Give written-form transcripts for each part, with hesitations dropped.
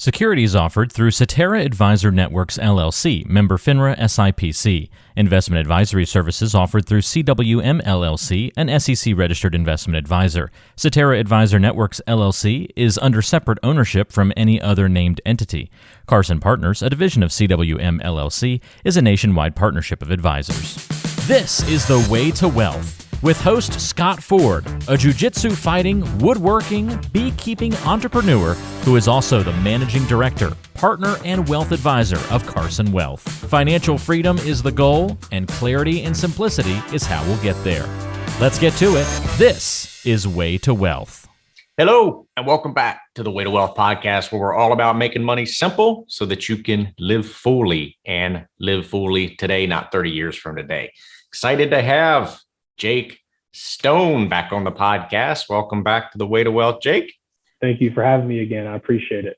Securities offered through Cetera Advisor Networks, LLC, member FINRA SIPC. Investment advisory services offered through CWM, LLC, an SEC-registered investment advisor. Cetera Advisor Networks, LLC is under separate ownership from any other named entity. Carson Partners, a division of CWM, LLC, is a nationwide partnership of advisors. This is The Way to Wealth, with host Scott Ford, a jiu-jitsu fighting, woodworking, beekeeping entrepreneur who is also the managing director, partner, and wealth advisor of Carson Wealth. Financial freedom is the goal, and clarity and simplicity is how we'll get there. Let's get to it. This is Way to Wealth. Hello, and welcome back to the Way to Wealth podcast, where we're all about making money simple so that you can live fully and live fully today, not 30 years from today. Excited to have Jake Stone back on the podcast. Welcome back to the Way to Wealth, Jake. Thank you for having me again. I appreciate it.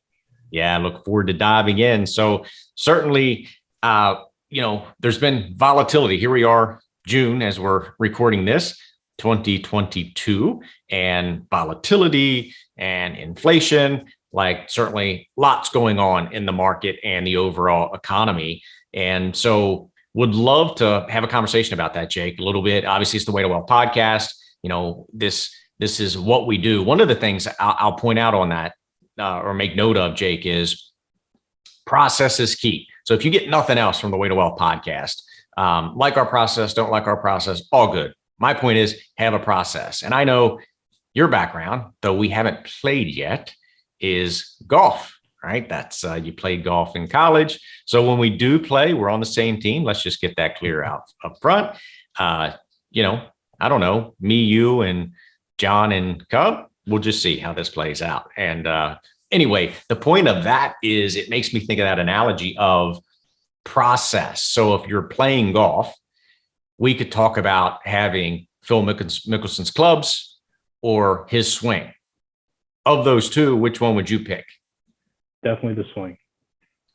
Yeah, I look forward to diving in. So certainly, there's been volatility. Here we are, June, as we're recording this, 2022, and volatility and inflation, certainly lots going on in the market and the overall economy. And so would love to have a conversation about that, Jake, a little bit. Obviously, it's the Way to Wealth podcast. This is what we do. One of the things I'll point out on that or make note of, Jake, is process is key. So if you get nothing else from the Way to Wealth podcast, like our process, don't like our process, all good. My point is have a process. And I know your background, though we haven't played yet, is golf. Right? That's you played golf in college. So when we do play, we're on the same team. Let's just get that clear out up front. I don't know, me, you, and John and Cub, we'll just see how this plays out. And anyway, the point of that is it makes me think of that analogy of process. So if you're playing golf, we could talk about having Phil Mickelson's clubs or his swing. Of those two, which one would you pick? Definitely the swing.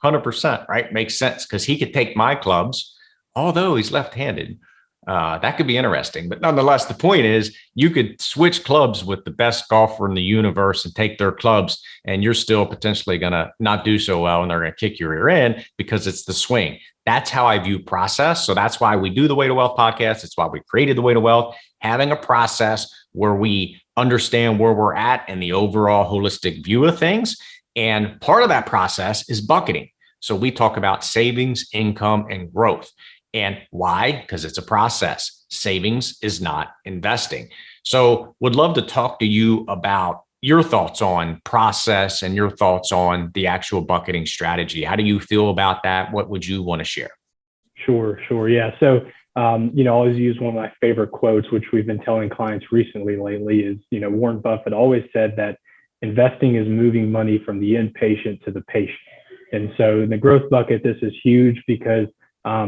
100%, right? Makes sense because he could take my clubs, although he's left-handed. That could be interesting. But nonetheless, the point is you could switch clubs with the best golfer in the universe and take their clubs, and you're still potentially going to not do so well, and they're going to kick your rear end because it's the swing. That's how I view process. So that's why we do the Way to Wealth podcast. It's why we created the Way to Wealth, having a process where we understand where we're at and the overall holistic view of things. And part of that process is bucketing. So we talk about savings, income, and growth. And why? Because it's a process. Savings is not investing. So would love to talk to you about your thoughts on process and your thoughts on the actual bucketing strategy. How do you feel about that? What would you want to share? Sure. Yeah. So, I always use one of my favorite quotes, which we've been telling clients lately is, Warren Buffett always said that investing is moving money from the inpatient to the patient. And so in the growth bucket, this is huge because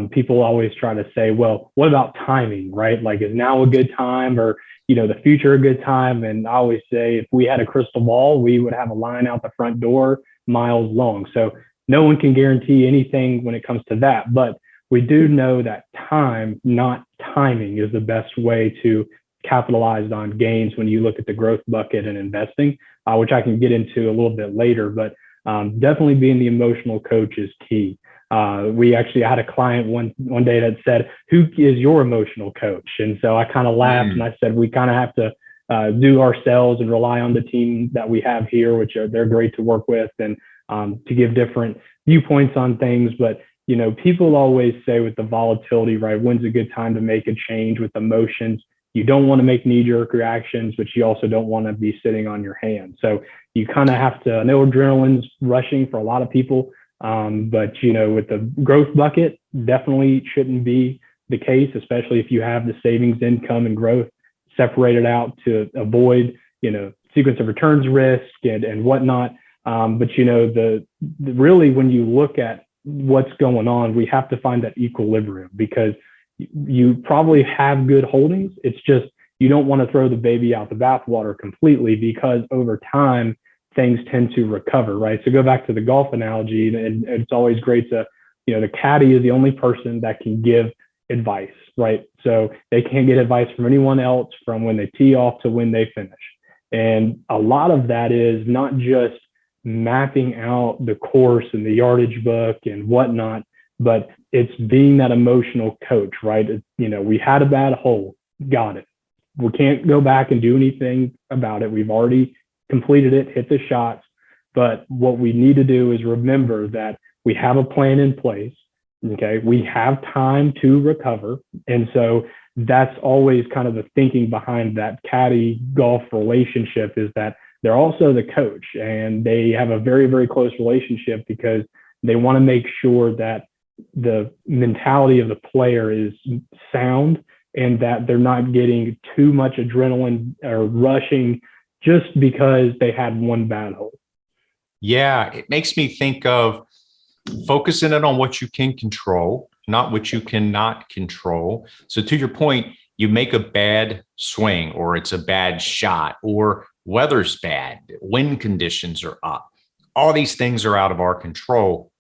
people always try to say, well, what about timing, right? Like, is now a good time or, the future a good time? And I always say, if we had a crystal ball, we would have a line out the front door miles long. So no one can guarantee anything when it comes to that. But we do know that time, not timing, is the best way to capitalize on gains when you look at the growth bucket and investing, which I can get into a little bit later, but definitely being the emotional coach is key. I had a client one day that said, who is your emotional coach? And so I kind of laughed and I said, we kind of have to do ourselves and rely on the team that we have here, which they're great to work with and to give different viewpoints on things. But, people always say with the volatility, right, when's a good time to make a change with emotions? You don't want to make knee-jerk reactions, but you also don't want to be sitting on your hands. So you kind of have to, I know adrenaline's rushing for a lot of people, but, with the growth bucket, definitely shouldn't be the case, especially if you have the savings, income, and growth separated out to avoid, sequence of returns risk and whatnot. But, really, when you look at what's going on, we have to find that equilibrium because you probably have good holdings. It's just you don't want to throw the baby out the bathwater completely because over time, things tend to recover, right? So go back to the golf analogy, and it's always great to, the caddy is the only person that can give advice, right? So they can't get advice from anyone else from when they tee off to when they finish. And a lot of that is not just mapping out the course and the yardage book and whatnot, but it's being that emotional coach, right? We had a bad hole, got it. We can't go back and do anything about it. We've already completed it, hit the shots. But what we need to do is remember that we have a plan in place. Okay. We have time to recover. And so that's always kind of the thinking behind that caddy golf relationship, is that they're also the coach, and they have a very, very close relationship because they want to make sure that the mentality of the player is sound and that they're not getting too much adrenaline or rushing just because they had one bad hole. Yeah, it makes me think of focusing it on what you can control, not what you cannot control. So to your point, you make a bad swing, or it's a bad shot, or weather's bad, wind conditions are up. All these things are out of our control.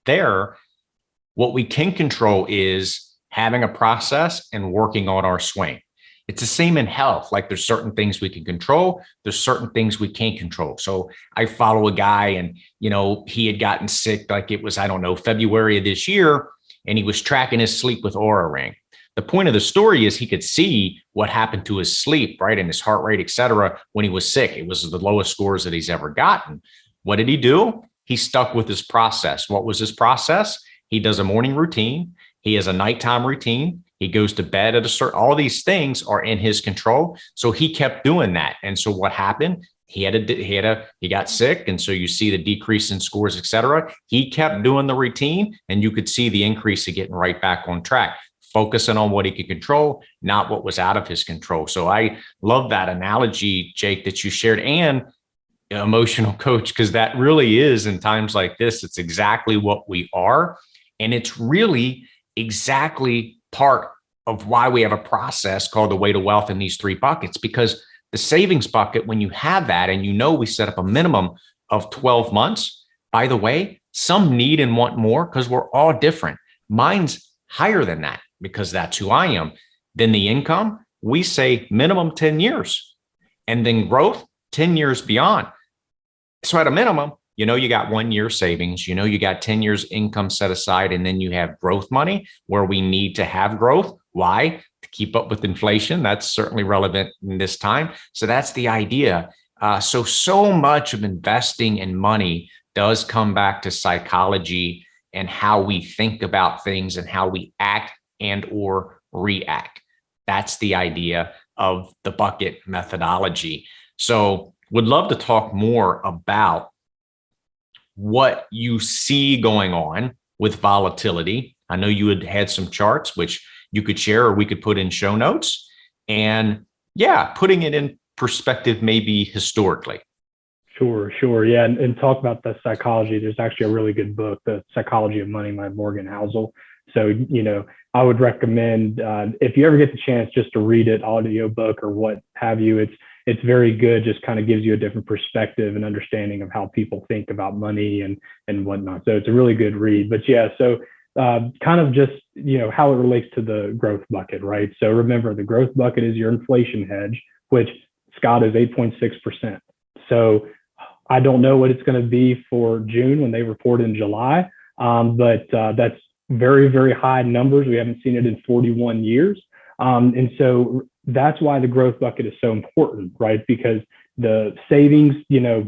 What we can control is having a process and working on our swing. It's the same in health. Like, there's certain things we can control. There's certain things we can't control. So I follow a guy, and, he had gotten sick, like it was, February of this year, and he was tracking his sleep with Aura Ring. The point of the story is he could see what happened to his sleep, right? And his heart rate, et cetera, when he was sick. It was the lowest scores that he's ever gotten. What did he do? He stuck with his process. What was his process? He does a morning routine. He has a nighttime routine. He goes to bed at a certain, all these things are in his control. So he kept doing that. And so what happened? He got sick. And so you see the decrease in scores, et cetera. He kept doing the routine, and you could see the increase of getting right back on track, focusing on what he could control, not what was out of his control. So I love that analogy, Jake, that you shared, and emotional coach, because that really is, in times like this, it's exactly what we are. And it's really exactly part of why we have a process called the way to wealth in these three buckets, because the savings bucket, when you have that, and we set up a minimum of 12 months, by the way, some need and want more because we're all different. Mine's higher than that because that's who I am. Then the income, we say minimum 10 years, and then growth 10 years beyond. So at a minimum, you got 1 year savings, you got 10 years income set aside, and then you have growth money where we need to have growth. Why? To keep up with inflation. That's certainly relevant in this time. So that's the idea. So much of investing in money does come back to psychology and how we think about things and how we act and or react. That's the idea of the bucket methodology. So would love to talk more about what you see going on with volatility. I know you had some charts which you could share, or we could put in show notes, and putting it in perspective, maybe historically. Sure. Yeah. And talk about the psychology. There's actually a really good book, The Psychology of Money by Morgan Housel. So, I would recommend, if you ever get the chance just to read it, audiobook or what have you, it's very good. Just kind of gives you a different perspective and understanding of how people think about money and whatnot. So it's a really good read. But kind of just, how it relates to the growth bucket, right? So remember, the growth bucket is your inflation hedge, which, Scott, is 8.6%. So I don't know what it's going to be for June when they report in July, but that's very, very high numbers. We haven't seen it in 41 years. And so that's why the growth bucket is so important, right? Because the savings,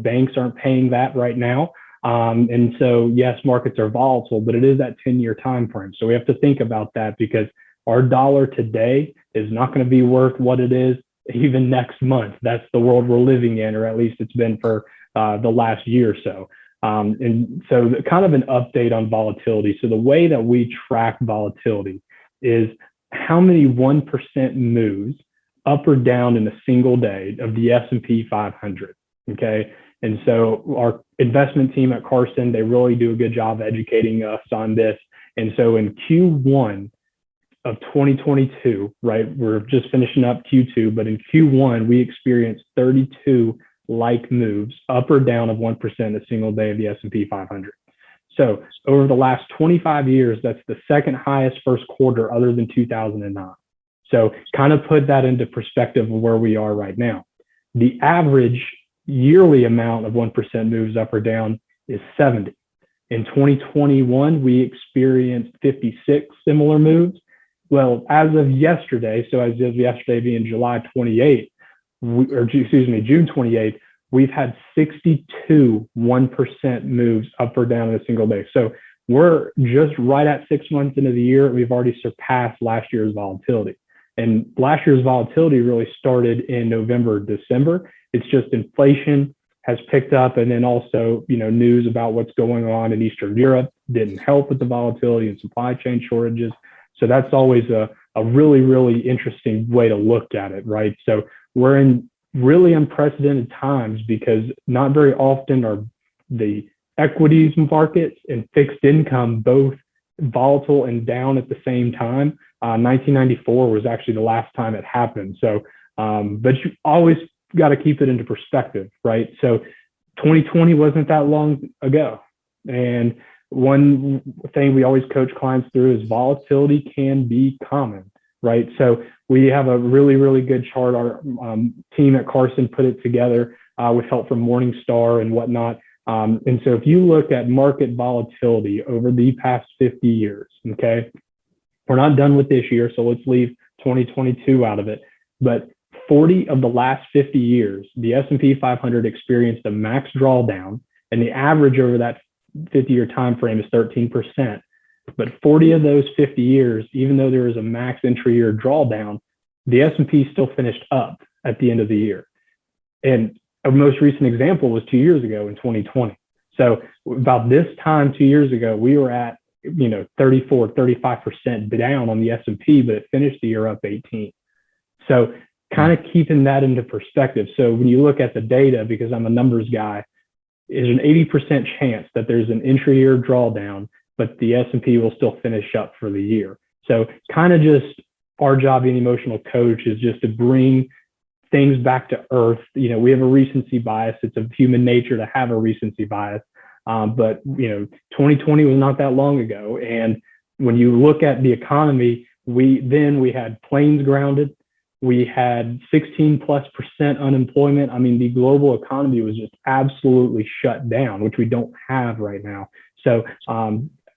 banks aren't paying that right now. And so, yes, markets are volatile, but it is that 10-year time frame. So we have to think about that, because our dollar today is not going to be worth what it is even next month. That's the world we're living in, or at least it's been for the last year or so. And so kind of an update on volatility. So the way that we track volatility is how many 1% moves up or down in a single day of the S&P 500. Okay. And so our investment team at Carson, they really do a good job educating us on this. And so in Q1 of 2022, right, we're just finishing up Q2, but in Q1, we experienced 32 like moves up or down of 1% a single day of the S&P 500. So over the last 25 years, that's the second highest first quarter other than 2009. So kind of put that into perspective of where we are right now. The average yearly amount of 1% moves up or down is 70. In 2021, we experienced 56 similar moves. Well, as of yesterday, so as of yesterday being July 28th, June 28th, we've had 62 1% moves up or down in a single day. So we're just right at 6 months into the year. We've already surpassed last year's volatility. And last year's volatility really started in November, December. It's just inflation has picked up, and then also, news about what's going on in Eastern Europe didn't help with the volatility and supply chain shortages. So that's always a really, really interesting way to look at it, right? So we're in really unprecedented times because not very often are the equities markets and fixed income both volatile and down at the same time. 1994 was actually the last time it happened. So, but you always got to keep it into perspective, right? So 2020 wasn't that long ago. And one thing we always coach clients through is volatility can be common, right? So we have a really, really good chart. Our team at Carson put it together with help from Morningstar and whatnot. And so if you look at market volatility over the past 50 years, okay, we're not done with this year, so let's leave 2022 out of it. But 40 of the last 50 years, the S&P 500 experienced a max drawdown, and the average over that 50-year time frame is 13%. But 40 of those 50 years, even though there was a max intra-year drawdown, the S&P still finished up at the end of the year. And a most recent example was 2 years ago in 2020. So about this time 2 years ago, we were at 34, 35% down on the S&P, but it finished the year up 18. So kind of keeping that into perspective. So when you look at the data, because I'm a numbers guy, there's an 80% chance that there's an intra-year drawdown, but the S&P will still finish up for the year. So kind of just our job being emotional coach is just to bring things back to earth. We have a recency bias. It's of human nature to have a recency bias. But 2020 was not that long ago. And when you look at the economy, we had planes grounded. We had 16+% unemployment. I mean, the global economy was just absolutely shut down, which we don't have right now. So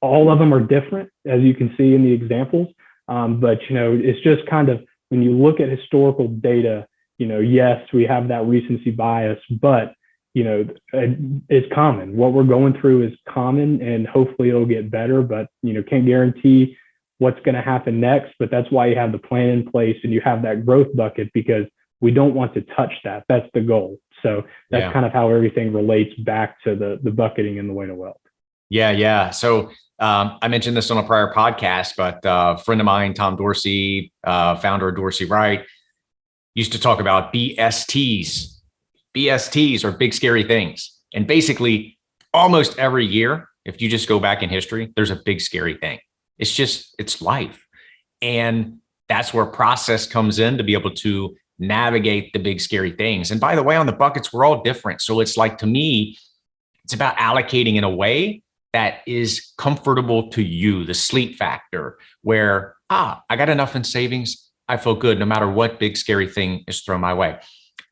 all of them are different, as you can see in the examples. But, it's just kind of, when you look at historical data, yes, we have that recency bias, but, it's common. What we're going through is common, and hopefully it'll get better, but, can't guarantee what's going to happen next. But that's why you have the plan in place and you have that growth bucket, because we don't want to touch that. That's the goal. So that's kind of how everything relates back to the bucketing and the way to wealth. Yeah. So I mentioned this on a prior podcast, but a friend of mine, Tom Dorsey, founder of Dorsey Wright, used to talk about BSTs. BSTs are big, scary things. And basically, almost every year, if you just go back in history, there's a big, scary thing. It's life. And that's where process comes in to be able to navigate the big, scary things. And by the way, on the buckets, we're all different. So it's like, to me, it's about allocating in a way that is comfortable to you, the sleep factor, where, I got enough in savings. I feel good no matter what big, scary thing is thrown my way.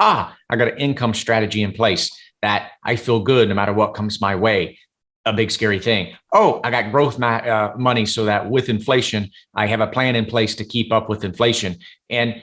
I got an income strategy in place that I feel good no matter what comes my way. A big, scary thing. I got growth money so that with inflation, I have a plan in place to keep up with inflation. And,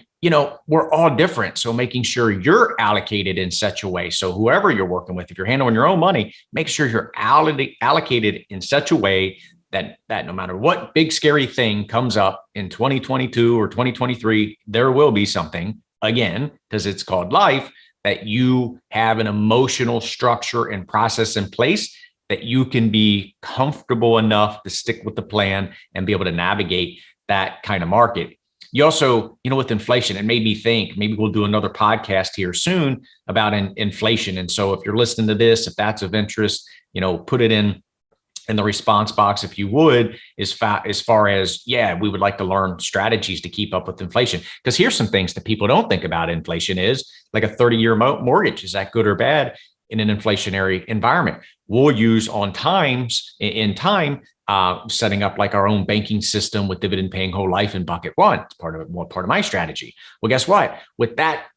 we're all different. So making sure you're allocated in such a way. So whoever you're working with, if you're handling your own money, make sure you're allocated in such a way that no matter what big, scary thing comes up in 2022 or 2023, there will be something, again, because it's called life, that you have an emotional structure and process in place that you can be comfortable enough to stick with the plan and be able to navigate that kind of market. You also, with inflation, it made me think, maybe we'll do another podcast here soon about inflation. And so if you're listening to this, if that's of interest, put it in the response box, if you would, as far as, we would like to learn strategies to keep up with inflation. Because here's some things that people don't think about inflation is, like a 30-year mortgage. Is that good or bad in an inflationary environment? We'll use in time, setting up like our own banking system with dividend paying whole life in bucket one. It's part of my strategy. Well, guess what? With that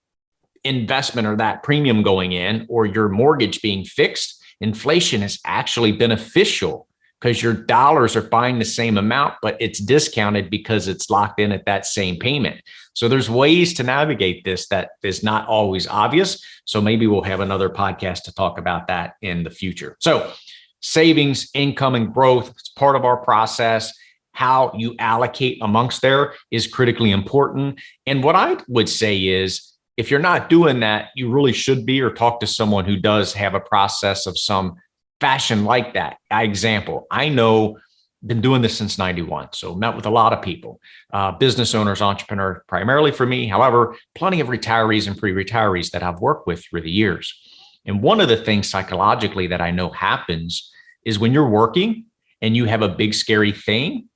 investment or that premium going in, or your mortgage being fixed, inflation is actually beneficial because your dollars are buying the same amount, but it's discounted because it's locked in at that same payment. So there's ways to navigate this that is not always obvious. So maybe we'll have another podcast to talk about that in the future. So savings, income, and growth, it's part of our process. How you allocate amongst there is critically important. And what I would say is, if you're not doing that, you really should be, or talk to someone who does have a process of some fashion like that. Example, I know, been doing this since 91. So met with a lot of people, business owners, entrepreneurs, primarily for me. However, plenty of retirees and pre-retirees that I've worked with through the years. And one of the things psychologically that I know happens is when you're working and you have a big, scary thing,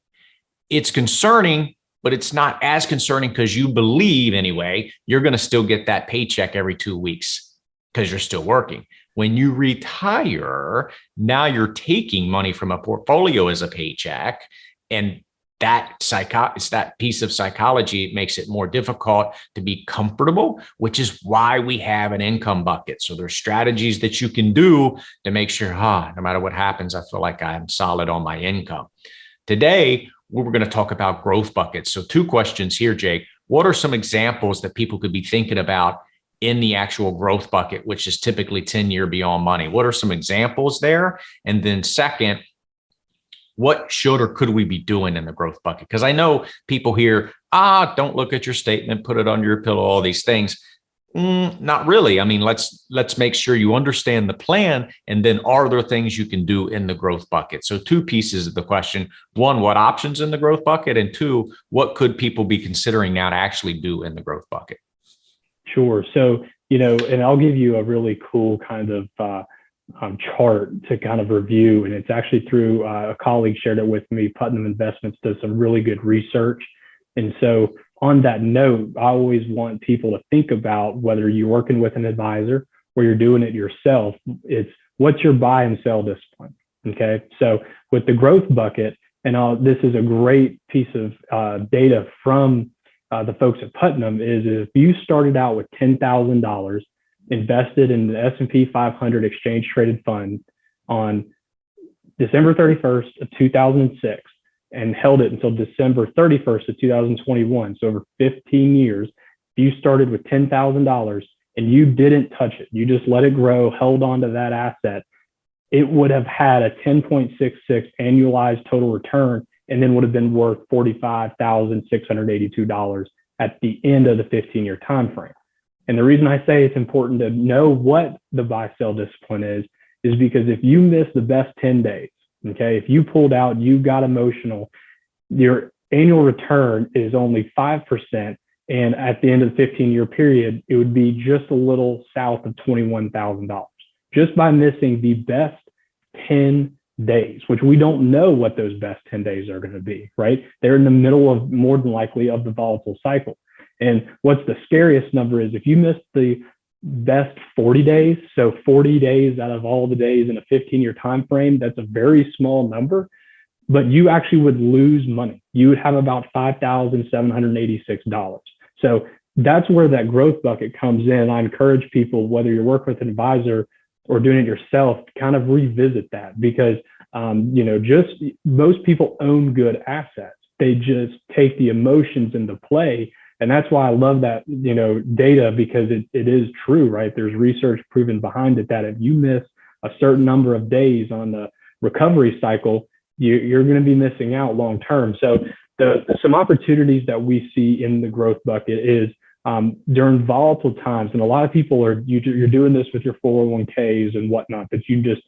it's concerning, but it's not as concerning because you believe anyway, you're going to still get that paycheck every 2 weeks because you're still working. When you retire, now you're taking money from a portfolio as a paycheck, and it's that piece of psychology. It makes it more difficult to be comfortable, which is why we have an income bucket. So there's strategies that you can do to make sure, no matter what happens, I feel like I'm solid on my income. Today, we're going to talk about growth buckets. So 2 questions here, Jake. What are some examples that people could be thinking about in the actual growth bucket, which is typically 10-year beyond money? What are some examples there? And then second, what should or could we be doing in the growth bucket? Because I know people hear, don't look at your statement, put it under your pillow, all these things. Not really. I mean, let's make sure you understand the plan, and then are there things you can do in the growth bucket? So 2 pieces of the question. 1, what options in the growth bucket? And 2, what could people be considering now to actually do in the growth bucket? Sure. So, and I'll give you a really cool kind of chart to kind of review. And it's actually through a colleague shared it with me. Putnam Investments does some really good research. And so on that note, I always want people to think about whether you're working with an advisor or you're doing it yourself. It's what's your buy and sell discipline. Okay. So with the growth bucket, and this is a great piece of data from the folks at Putnam, is if you started out with $10,000 invested in the S&P 500 exchange traded fund on December 31st of 2006 and held it until December 31st of 2021, so over 15 years, if you started with $10,000 and you didn't touch it, you just let it grow, held on to that asset, it would have had a 10.66 annualized total return, and then would have been worth $45,682 at the end of the 15-year time frame. And the reason I say it's important to know what the buy-sell discipline is because if you miss the best 10 days, okay, if you pulled out, you got emotional, your annual return is only 5%, and at the end of the 15-year period, it would be just a little south of $21,000, just by missing the best 10 days, which we don't know what those best 10 days are going to be, right? They're in the middle of, more than likely, of the volatile cycle. And what's the scariest number is if you miss the best 40 days, so 40 days out of all the days in a 15-year time frame, that's a very small number, but you actually would lose money. You would have about $5,786. So that's where that growth bucket comes in. I encourage people, whether you work with an advisor or doing it yourself, to kind of revisit that because, just most people own good assets. They just take the emotions into play. And that's why I love that, data, because it is true, right? There's research proven behind it that if you miss a certain number of days on the recovery cycle, you're going to be missing out long term. So some opportunities that we see in the growth bucket is during volatile times, and a lot of people you're doing this with your 401ks and whatnot that you just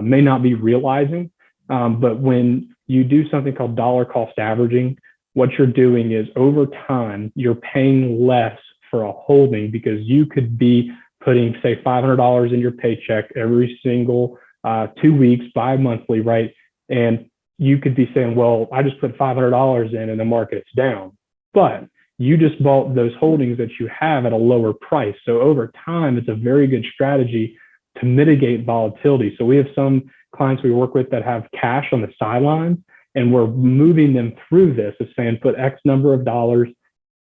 may not be realizing. But when you do something called dollar cost averaging, what you're doing is over time, you're paying less for a holding because you could be putting, say, $500 in your paycheck every single 2 weeks, bi-monthly, right? And you could be saying, well, I just put $500 in and the market's down. But you just bought those holdings that you have at a lower price. So over time, it's a very good strategy to mitigate volatility. So we have some clients we work with that have cash on the sidelines, and we're moving them through this of saying, put X number of dollars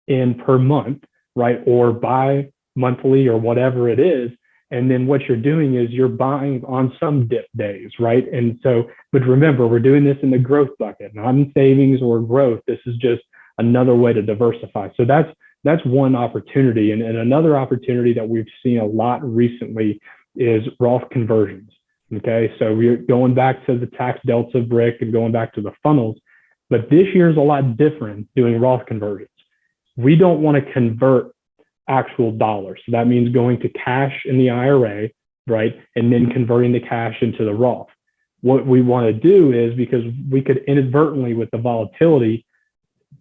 in per month, right? Or bi-monthly or whatever it is. And then what you're doing is you're buying on some dip days, right? And so, but remember, we're doing this in the growth bucket, not in savings or growth. This is just another way to diversify. So that's one opportunity. And another opportunity that we've seen a lot recently is Roth conversions. Okay, so we're going back to the tax delta brick and going back to the funnels, but this year is a lot different doing Roth conversions. We don't want to convert actual dollars. So that means going to cash in the IRA, right? And then converting the cash into the Roth. What we want to do is, because we could inadvertently, with the volatility,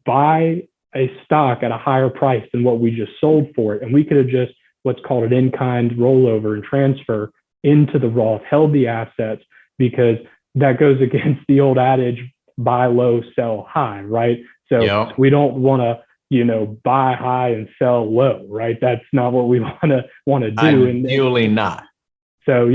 buy a stock at a higher price than what we just sold for it. And we could have just what's called an in-kind rollover and transfer into the Roth, held the assets, because that goes against the old adage, buy low, sell high, right? So we don't want to, buy high and sell low, right? That's not what we want to do. Ideally not. So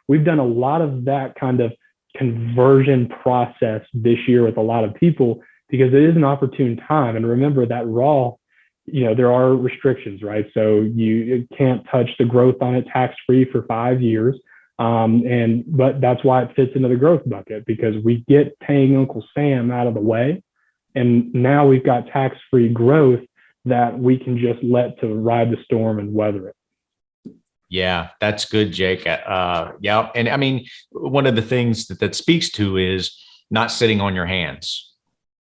we've done a lot of that kind of conversion process this year with a lot of people, because it is an opportune time. And remember that Roth, there are restrictions, right? So you can't touch the growth on it tax-free for 5 years. But that's why it fits into the growth bucket, because we get paying Uncle Sam out of the way. And now we've got tax-free growth that we can just let to ride the storm and weather it. Yeah, that's good, Jake. Yeah. And I mean, one of the things that speaks to is not sitting on your hands.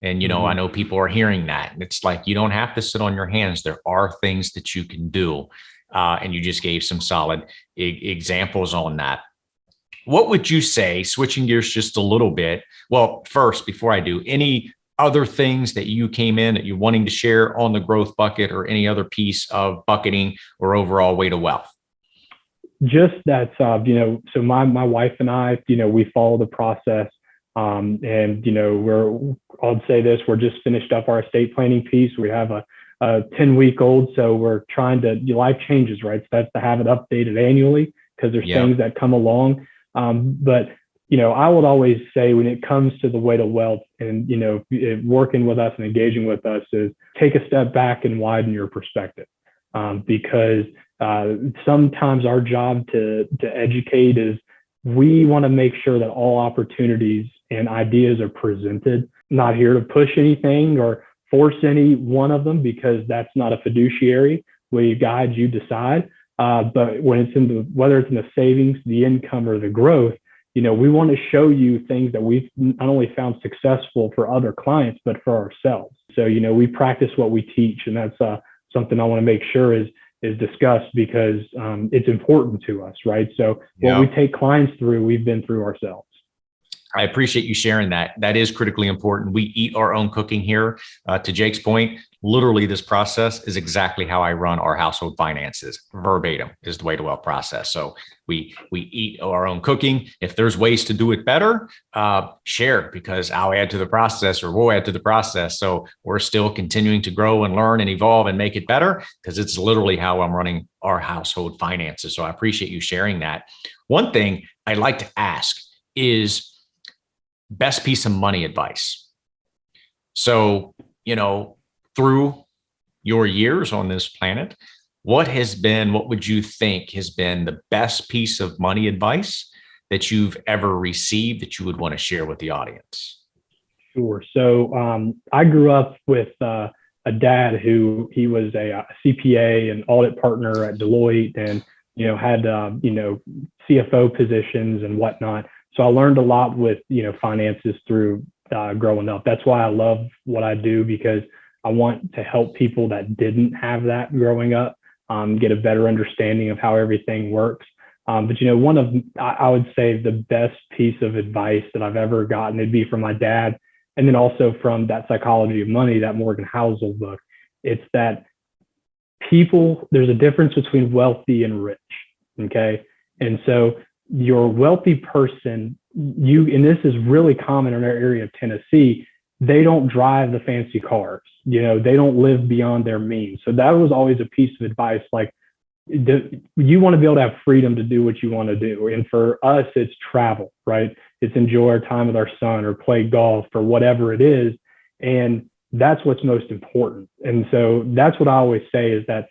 And, I know people are hearing that. And it's like, you don't have to sit on your hands. There are things that you can do. And you just gave some solid examples on that. What would you say, switching gears just a little bit? Well, first, before I do, any other things that you came in that you're wanting to share on the growth bucket, or any other piece of bucketing or overall way to wealth? Just that, so my wife and I, we follow the process. And, I'll say this, we're just finished up our estate planning piece. We have a 10-week-old, so we're trying to, life changes, right? So that's to have it updated annually, because there's things that come along. But, I would always say, when it comes to the way to wealth and, working with us and engaging with us, is take a step back and widen your perspective. Because sometimes our job to educate is, we want to make sure that all opportunities and ideas are presented. Not here to push anything or force any one of them, because that's not a fiduciary. We guide, you decide. But when it's whether it's in the savings, the income, or the growth, we want to show you things that we've not only found successful for other clients, but for ourselves. So, we practice what we teach, and that's something I want to make sure is discussed, because it's important to us, right? So what we take clients through, we've been through ourselves. I appreciate you sharing that. That is critically important. We eat our own cooking here. To Jake's point, literally this process is exactly how I run our household finances. Verbatim is the way to wealth process. So we eat our own cooking. If there's ways to do it better, share, because I'll add to the process, or we'll add to the process. So we're still continuing to grow and learn and evolve and make it better, because it's literally how I'm running our household finances. So I appreciate you sharing that. One thing I'd like to ask is best piece of money advice. So, through your years on this planet, what would you think has been the best piece of money advice that you've ever received that you would want to share with the audience? Sure. So I grew up with a dad who he was a CPA and audit partner at Deloitte, and had CFO positions and whatnot. So I learned a lot with finances through growing up. That's why I love what I do, because I want to help people that didn't have that growing up get a better understanding of how everything works. But one of, I would say, the best piece of advice that I've ever gotten, it'd be from my dad, and then also from that Psychology of Money, that Morgan Housel book. It's that there's a difference between wealthy and rich. Okay. And so your wealthy person, and this is really common in our area of Tennessee, they don't drive the fancy cars. They don't live beyond their means. So that was always a piece of advice. Like, you want to be able to have freedom to do what you want to do. And for us, it's travel, right? It's enjoy our time with our son, or play golf, or whatever it is. And that's what's most important. And so that's what I always say, is that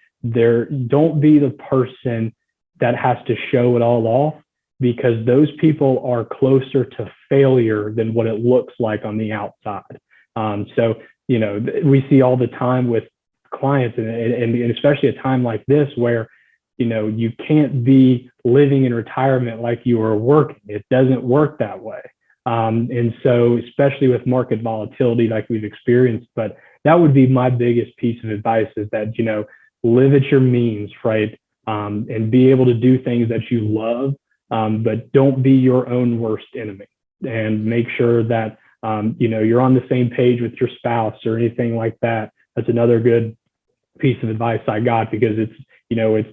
don't be the person that has to show it all off, because those people are closer to failure than what it looks like on the outside. So, we see all the time with clients, and especially a time like this where, you can't be living in retirement like you were working. It doesn't work that way. And so, especially with market volatility like we've experienced, but that would be my biggest piece of advice, is that, live at your means, right? And be able to do things that you love, but don't be your own worst enemy, and make sure that, you're on the same page with your spouse or anything like that. That's another good piece of advice I got, because it's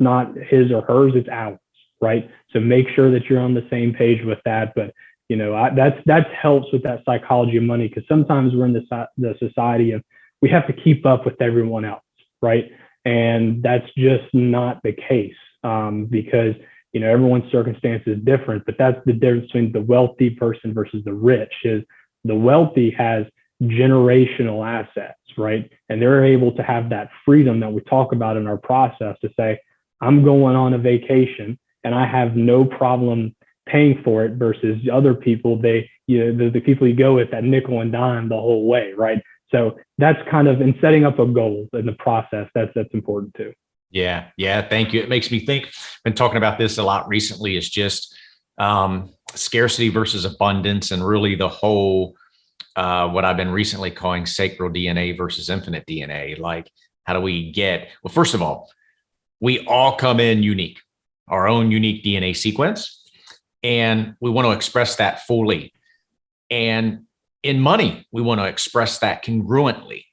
not his or hers, it's ours, right? So make sure that you're on the same page with that. But, that's helps with that psychology of money, because sometimes we're in the society of, we have to keep up with everyone else, right? And that's just not the case, because, everyone's circumstance is different. But that's the difference between the wealthy person versus the rich. Is the wealthy has generational assets, right? And they're able to have that freedom that we talk about in our process, to say, I'm going on a vacation and I have no problem paying for it, versus other people, the people you go with, that nickel and dime the whole way, right? So that's kind of, in setting up a goal in the process, that's important too. Yeah. Thank you. It makes me think, been talking about this a lot recently, is just scarcity versus abundance, and really the whole, what I've been recently calling sacred DNA versus infinite DNA. Like, how do we get, well, first of all, we all come in unique, our own unique DNA sequence, and we want to express that fully. And in money, we want to express that congruently.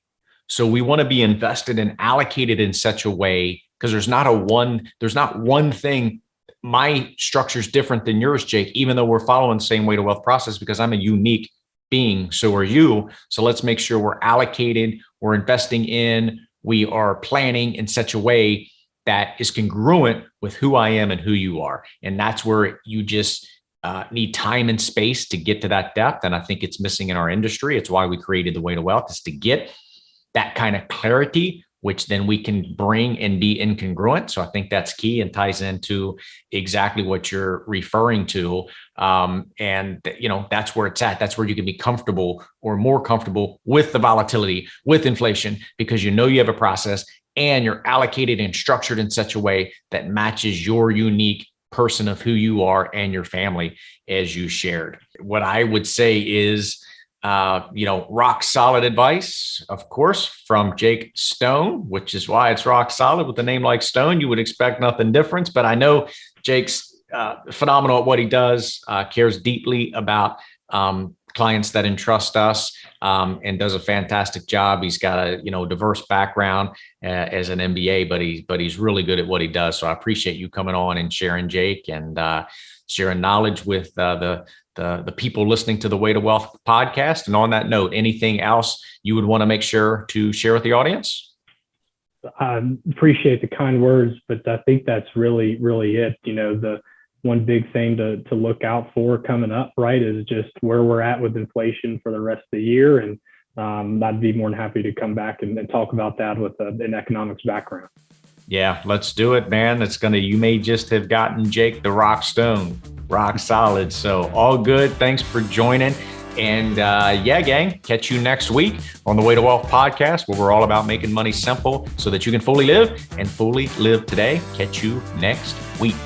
So we want to be invested and allocated in such a way, because there's not one thing. My structure is different than yours, Jake, even though we're following the same way to wealth process, because I'm a unique being. So are you. So let's make sure we're allocated, we're investing in, we are planning in such a way that is congruent with who I am and who you are. And that's where you just need time and space to get to that depth. And I think it's missing in our industry. It's why we created the Way to Wealth, is to get that kind of clarity, which then we can bring and be incongruent. So I think that's key, and ties into exactly what you're referring to. And that's where it's at. That's where you can be comfortable, or more comfortable, with the volatility, with inflation, because you have a process, and you're allocated and structured in such a way that matches your unique person of who you are and your family, as you shared. What I would say is, rock solid advice, of course, from Jake Stone, which is why it's rock solid. With a name like Stone, you would expect nothing different. But I know Jake's phenomenal at what he does, cares deeply about clients that entrust us, and does a fantastic job. He's got a diverse background as an MBA, but he's really good at what he does. So I appreciate you coming on and sharing, Jake, and sharing knowledge with the people listening to the Way to Wealth podcast. And on that note, anything else you would want to make sure to share with the audience? I appreciate the kind words, but I think that's really, really it. The one big thing to look out for coming up, right, is just where we're at with inflation for the rest of the year. And I'd be more than happy to come back and talk about that with an economics background. Yeah, let's do it, man. You may just have gotten Jake the Rock Stone, rock solid. So all good. Thanks for joining. And gang, catch you next week on the Way to Wealth podcast, where we're all about making money simple so that you can fully live, and fully live today. Catch you next week.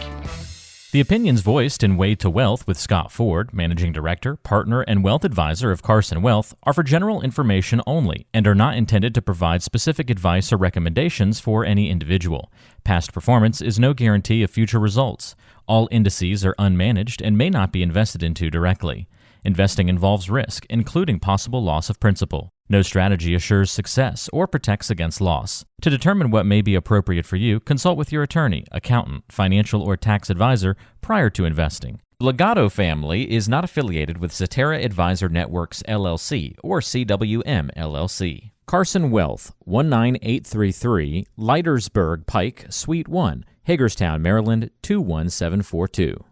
The opinions voiced in Way to Wealth with Scott Ford, Managing Director, Partner, and Wealth Advisor of Carson Wealth, are for general information only and are not intended to provide specific advice or recommendations for any individual. Past performance is no guarantee of future results. All indices are unmanaged and may not be invested into directly. Investing involves risk, including possible loss of principal. No strategy assures success or protects against loss. To determine what may be appropriate for you, consult with your attorney, accountant, financial, or tax advisor prior to investing. The Legato family is not affiliated with Cetera Advisor Networks, LLC, or CWM, LLC. Carson Wealth, 19833, Leitersburg Pike, Suite 1, Hagerstown, Maryland, 21742.